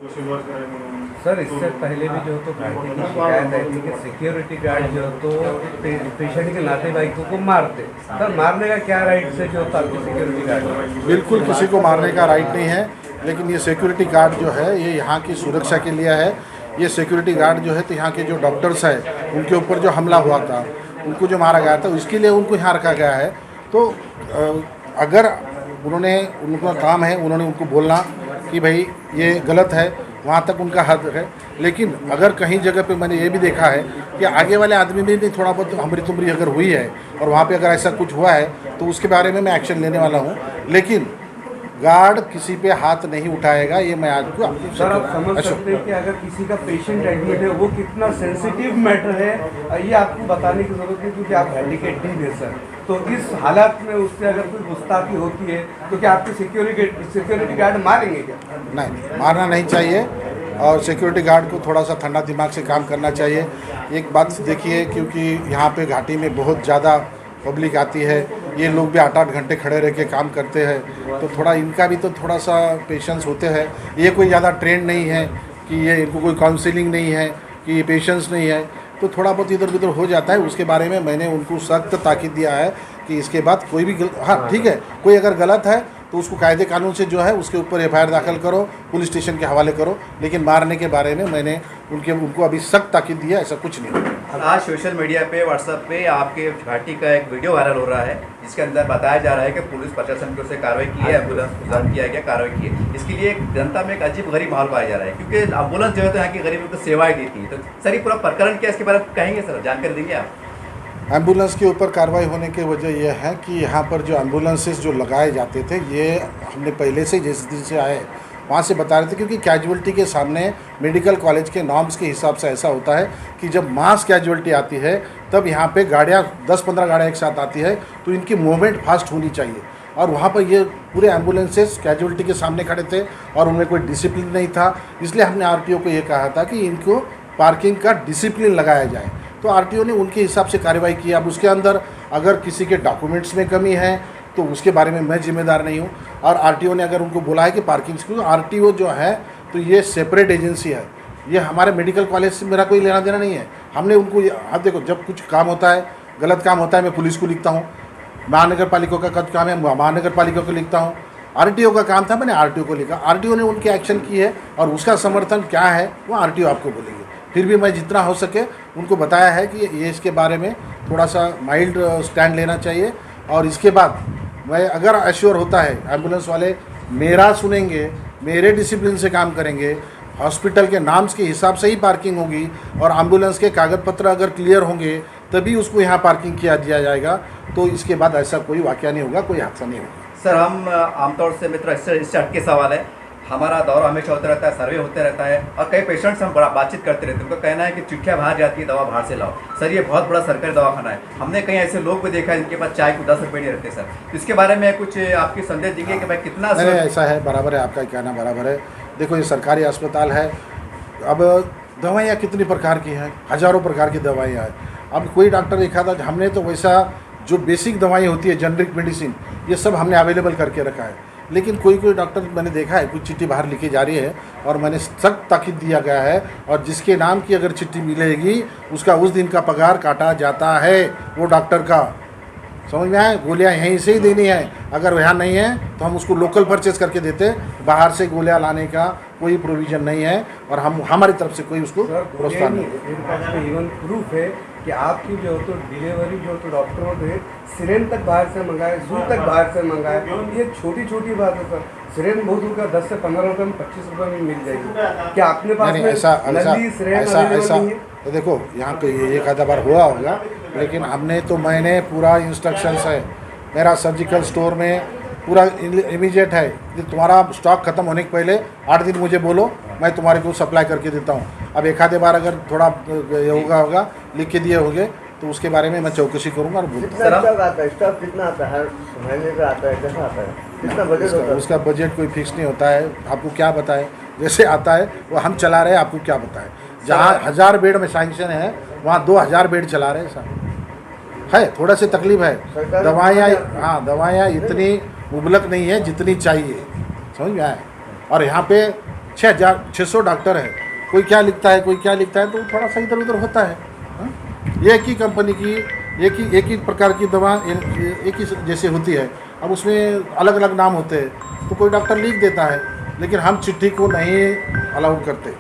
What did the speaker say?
Sir इससे पहले भी जो तो घाटी की शिकायत आई थी कि सिक्योरिटी गार्ड जो तो पेशेंट के नातेवाईकों को मारते। सर मारने का क्या राइट से जो था आपके सिक्योरिटी गार्ड? बिल्कुल किसी को मारने का राइट नहीं है, लेकिन ये सिक्योरिटी गार्ड जो है ये यहाँ की सुरक्षा के लिए है। ये सिक्योरिटी गार्ड जो है तो यहाँ के जो डॉक्टर्स हैं उनके ऊपर जो हमला हुआ था, उनको जो मारा गया था, उसके लिए उनको यहाँ रखा गया है। तो अगर उनका काम है, उन्होंने उनको बोलना कि भाई ये गलत है, वहाँ तक उनका हद है। लेकिन अगर कहीं जगह पे मैंने ये भी देखा है कि आगे वाले आदमी भी थोड़ा बहुत हमरी तुमरी अगर हुई है और वहाँ पे अगर ऐसा कुछ हुआ है तो उसके बारे में मैं एक्शन लेने वाला हूँ। लेकिन गार्ड किसी पे हाथ नहीं उठाएगा, ये मैं आज को आपको सर आप समझ सकते हैं कि अगर किसी का पेशेंट एडमिट है वो कितना सेंसिटिव मैटर है, ये आपको बताने की जरूरत है क्योंकि आप हैंडीकेप डी है सर। तो इस हालात में उससे अगर कोई गुस्ताखी होती है तो क्या आपके सिक्योरिटी गार्ड मारेंगे क्या? नहीं, मारना नहीं चाहिए और सिक्योरिटी गार्ड को थोड़ा सा ठंडा दिमाग से काम करना चाहिए। एक बात देखिए, क्योंकि यहाँ पे घाटी में बहुत ज़्यादा पब्लिक आती है, ये लोग भी 8-8 घंटे खड़े रह के काम करते हैं, तो थोड़ा इनका भी तो थोड़ा सा पेशेंस होते हैं। ये कोई ज़्यादा ट्रेंड नहीं है कि ये इनको कोई काउंसलिंग नहीं है कि ये पेशेंस नहीं है, तो थोड़ा बहुत इधर उधर हो जाता है। उसके बारे में मैंने उनको सख्त ताकीद दिया है कि इसके बाद कोई भी हाँ ठीक है, कोई अगर गलत है तो उसको कायदे कानून से जो है उसके ऊपर एफआईआर दाखिल करो, पुलिस स्टेशन के हवाले करो। लेकिन मारने के बारे में मैंने उनको अभी सख्त ताकीद दिया, ऐसा कुछ नहीं। आज सोशल मीडिया पे, व्हाट्सएप पे आपके घाटी का एक वीडियो वायरल हो रहा है जिसके अंदर बताया जा रहा है कि पुलिस प्रशासन की ओर से कार्रवाई की है, एम्बुलेंस को जब्त किया गया, कार्रवाई की है। इसके लिए जनता में एक अजीब गरीब माहौल पाया जा रहा है क्योंकि एम्बुलेंस जो है तो यहाँ की गरीबों को सेवाएं देती है। तो सर ये पूरा प्रकरण क्या, इसके बारे में कहेंगे सर, जानकारी देंगे आप? एम्बुलेंस के ऊपर कार्रवाई होने की वजह यह है कि यहाँ पर जो एम्बुलेंसेस जो लगाए जाते थे, ये हमने पहले से जिस दिन से आए वहाँ से बता रहे थे, क्योंकि कैजुअल्टी के सामने मेडिकल कॉलेज के नॉर्म्स के हिसाब से ऐसा होता है कि जब मास कैजुअल्टी आती है तब यहाँ पे गाड़ियाँ 10-15 गाड़ियाँ एक साथ आती है, तो इनकी मूवमेंट फास्ट होनी चाहिए। और वहाँ पर ये पूरे एम्बुलेंसेस कैजुअल्टी के सामने खड़े थे और उनमें कोई डिसिप्लिन नहीं था। इसलिए हमने आरटीओ को ये कहा था कि इनको पार्किंग का डिसिप्लिन लगाया जाए, तो आरटीओ ने उनके हिसाब से कार्रवाई की। अब उसके अंदर अगर किसी के डॉक्यूमेंट्स में कमी है तो उसके बारे में मैं जिम्मेदार नहीं हूँ। और आरटीओ ने अगर उनको बोला है कि पार्किंग, क्योंकि आरटीओ जो है तो ये सेपरेट एजेंसी है, ये हमारे मेडिकल कॉलेज से मेरा कोई लेना देना नहीं है। हमने उनको अब देखो, जब कुछ काम होता है, गलत काम होता है, मैं पुलिस को लिखता हूँ। महानगर पालिका का कद काम है, महानगर पालिका को लिखता हूँ। आरटीओ का काम था, मैंने आरटीओ को लिखा। आरटीओ ने उनकी एक्शन की है और उसका समर्थन क्या है वो आरटीओ आपको बोलेंगे। फिर भी मैं जितना हो सके उनको बताया है कि ये इसके बारे में थोड़ा सा माइल्ड स्टैंड लेना चाहिए। और इसके बाद मैं अगर एश्योर होता है एम्बुलेंस वाले मेरा सुनेंगे, मेरे डिसिप्लिन से काम करेंगे, हॉस्पिटल के नाम्स के हिसाब से ही पार्किंग होगी और एम्बुलेंस के कागज पत्र अगर क्लियर होंगे तभी उसको यहाँ पार्किंग किया दिया जाएगा, तो इसके बाद ऐसा कोई वाकया नहीं होगा, कोई हादसा नहीं होगा। सर हम आमतौर से मित्र इससे हटके सवाल है, हमारा दौरा हमेशा होता रहता है, सर्वे होते रहता है और कई पेशेंट्स हम बड़ा बातचीत करते रहते हैं। उनका कहना है कि चिट्ठियाँ बाहर जाती है, दवा बाहर से लाओ। सर ये बहुत बड़ा सरकारी दवाखाना है, हमने कई ऐसे लोग भी देखा है जिनके पास चाय को 10 रुपये नहीं रहते। सर तो इसके बारे में कुछ आपकी संदेश देंगे कि भाई कितना ऐसा है? बराबर है, आपका कहना बराबर है। देखो ये सरकारी अस्पताल है, अब दवाइयाँ कितनी प्रकार की हैं, हज़ारों प्रकार की दवाइयाँ हैं। अब कोई डॉक्टर देखा था, हमने तो वैसा जो बेसिक दवाई होती है, जेनरिक मेडिसिन, ये सब हमने अवेलेबल करके रखा है। लेकिन कोई डॉक्टर मैंने देखा है कुछ चिट्ठी बाहर लिखी जा रही है और मैंने सख्त ताकीद दिया गया है, और जिसके नाम की अगर चिट्ठी मिलेगी उसका उस दिन का पगार काटा जाता है वो डॉक्टर का। समझ में आए? गोलियाँ यहीं से ही देनी है, अगर यहाँ नहीं है तो हम उसको लोकल परचेज करके देते, बाहर से गोलियाँ लाने का कोई प्रोविज़न नहीं है और हमारी तरफ से कोई उसको प्रोत्साहन नहीं। इवन प्रूफ है कि आपकी जो तो डिलीवरी जो तो डॉक्टरों ने सिरेन तक बाहर से मंगाए, सुई तक बाहर से मंगाए। ये छोटी छोटी बात है सर। सिरेन बहुत दूर का 10 से 15 रुपये में, 25 रुपये में मिल जाएगी। क्या आपने पास में ऐसा देखो यहाँ पे एक आधा बार हुआ होगा, लेकिन हमने तो मैंने पूरा इंस्ट्रक्शंस है, मेरा सर्जिकल स्टोर में पूरा इमीडिएट है कि तुम्हारा स्टॉक ख़त्म होने के पहले 8 दिन मुझे बोलो, मैं तुम्हारे को सप्लाई करके देता हूँ। अब एक आधे बार अगर थोड़ा होगा लिख के दिए होंगे तो उसके बारे में मैं चौकसी करूँगा और स्टॉक कितना आता है, महीने का आता है, कैसा आता है, कितना बजट होता है? उसका बजट कोई फिक्स नहीं होता है, आपको क्या बताएं, जैसे आता है वो हम चला रहे हैं, आपको क्या बताएं। जहाँ 1000 बेड में सैंक्शन है वहाँ 2000 बेड चला रहे हैं साहब। है थोड़ा सी तकलीफ है, दवाइयाँ इतनी मुबलक नहीं है जितनी चाहिए, समझ में आए। और यहाँ पे 6,600 डॉक्टर है, कोई क्या लिखता है कोई क्या लिखता है, तो थोड़ा सा इधर उधर होता है। हाँ? एक ही कंपनी की एक ही प्रकार की दवा एक ही जैसे होती है, अब उसमें अलग अलग नाम होते हैं, तो कोई डॉक्टर लिख देता है, लेकिन हम चिट्ठी को नहीं अलाउड करते।